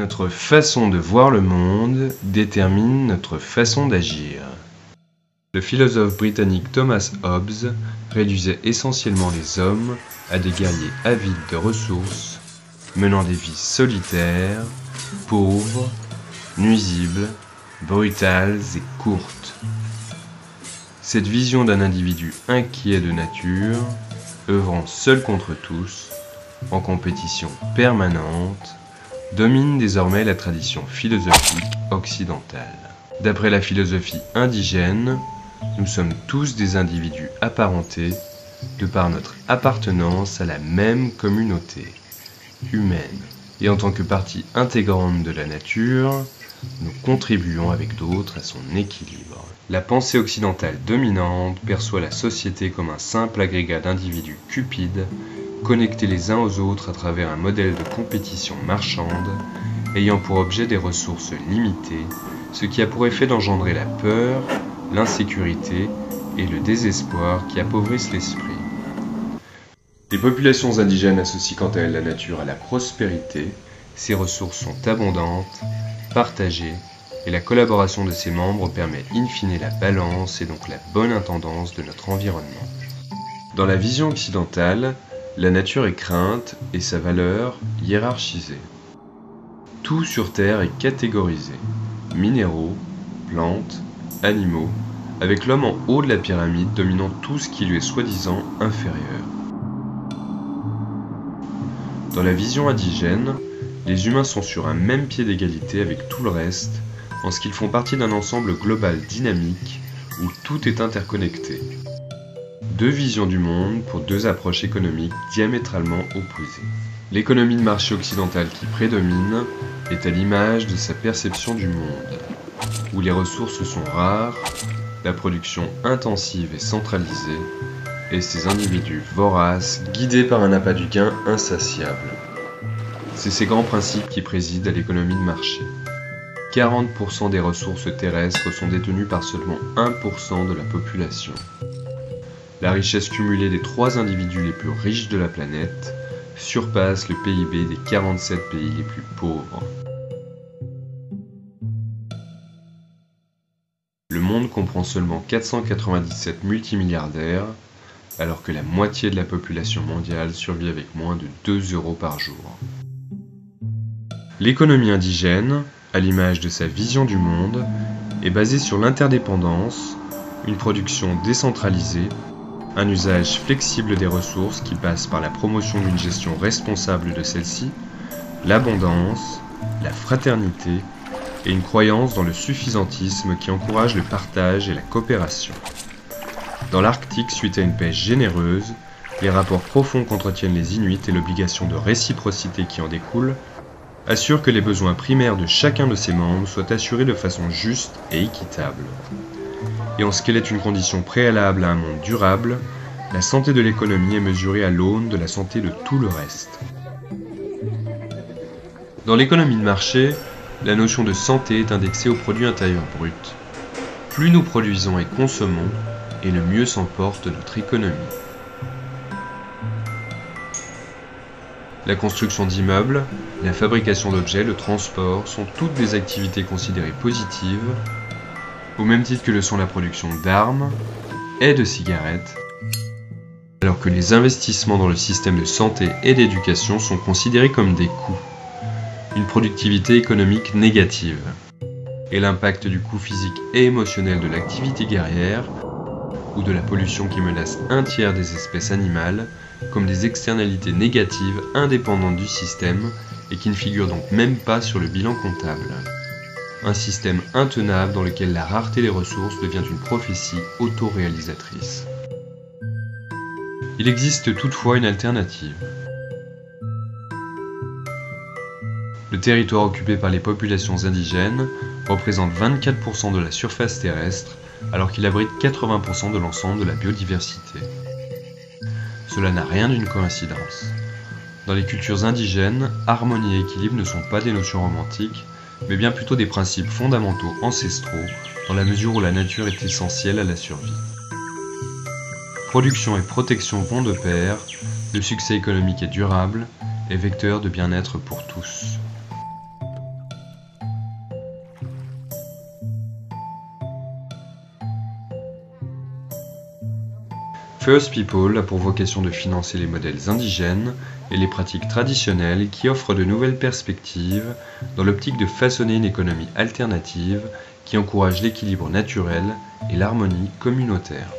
Notre façon de voir le monde détermine notre façon d'agir. Le philosophe britannique Thomas Hobbes réduisait essentiellement les hommes à des guerriers avides de ressources, menant des vies solitaires, pauvres, nuisibles, brutales et courtes. Cette vision d'un individu inquiet de nature, œuvrant seul contre tous, en compétition permanente, domine désormais la tradition philosophique occidentale. D'après la philosophie indigène, nous sommes tous des individus apparentés de par notre appartenance à la même communauté humaine. Et en tant que partie intégrante de la nature, nous contribuons avec d'autres à son équilibre. La pensée occidentale dominante perçoit la société comme un simple agrégat d'individus cupides, connectés les uns aux autres à travers un modèle de compétition marchande, ayant pour objet des ressources limitées, ce qui a pour effet d'engendrer la peur, l'insécurité et le désespoir qui appauvrissent l'esprit. Les populations indigènes associent quant à elles la nature à la prospérité, ses ressources sont abondantes, partagées, et la collaboration de ses membres permet in fine la balance et donc la bonne intendance de notre environnement. Dans la vision occidentale, la nature est crainte et sa valeur hiérarchisée. Tout sur Terre est catégorisé, minéraux, plantes, animaux, avec l'homme en haut de la pyramide dominant tout ce qui lui est soi-disant inférieur. Dans la vision indigène, les humains sont sur un même pied d'égalité avec tout le reste, en ce qu'ils font partie d'un ensemble global dynamique où tout est interconnecté. Deux visions du monde pour deux approches économiques diamétralement opposées. L'économie de marché occidentale qui prédomine est à l'image de sa perception du monde, où les ressources sont rares, la production intensive et centralisée, et ces individus voraces guidés par un appât du gain insatiable. C'est ces grands principes qui président à l'économie de marché. 40% des ressources terrestres sont détenues par seulement 1% de la population. La richesse cumulée des 3 individus les plus riches de la planète surpasse le PIB des 47 pays les plus pauvres. Le monde comprend seulement 497 multimilliardaires, alors que la moitié de la population mondiale survit avec moins de 2 € par jour. L'économie indigène, à l'image de sa vision du monde, est basée sur l'interdépendance, une production décentralisée, un usage flexible des ressources qui passe par la promotion d'une gestion responsable de celles-ci, l'abondance, la fraternité et une croyance dans le suffisantisme qui encourage le partage et la coopération. Dans l'Arctique, suite à une pêche généreuse, les rapports profonds qu'entretiennent les Inuits et l'obligation de réciprocité qui en découle assurent que les besoins primaires de chacun de ses membres soient assurés de façon juste et équitable. Et en ce qu'elle est une condition préalable à un monde durable, la santé de l'économie est mesurée à l'aune de la santé de tout le reste. Dans l'économie de marché, la notion de santé est indexée au produit intérieur brut. Plus nous produisons et consommons, et le mieux s'en porte notre économie. La construction d'immeubles, la fabrication d'objets, le transport sont toutes des activités considérées positives, au même titre que le sont la production d'armes et de cigarettes, alors que les investissements dans le système de santé et d'éducation sont considérés comme des coûts, une productivité économique négative, et l'impact du coût physique et émotionnel de l'activité guerrière ou de la pollution qui menace un tiers des espèces animales comme des externalités négatives indépendantes du système et qui ne figurent donc même pas sur le bilan comptable. Un système intenable dans lequel la rareté des ressources devient une prophétie autoréalisatrice. Il existe toutefois une alternative. Le territoire occupé par les populations indigènes représente 24% de la surface terrestre, alors qu'il abrite 80% de l'ensemble de la biodiversité. Cela n'a rien d'une coïncidence. Dans les cultures indigènes, harmonie et équilibre ne sont pas des notions romantiques, mais bien plutôt des principes fondamentaux ancestraux, dans la mesure où la nature est essentielle à la survie. Production et protection vont de pair, le succès économique est durable et vecteur de bien-être pour tous. First People a pour vocation de financer les modèles indigènes et les pratiques traditionnelles qui offrent de nouvelles perspectives dans l'optique de façonner une économie alternative qui encourage l'équilibre naturel et l'harmonie communautaire.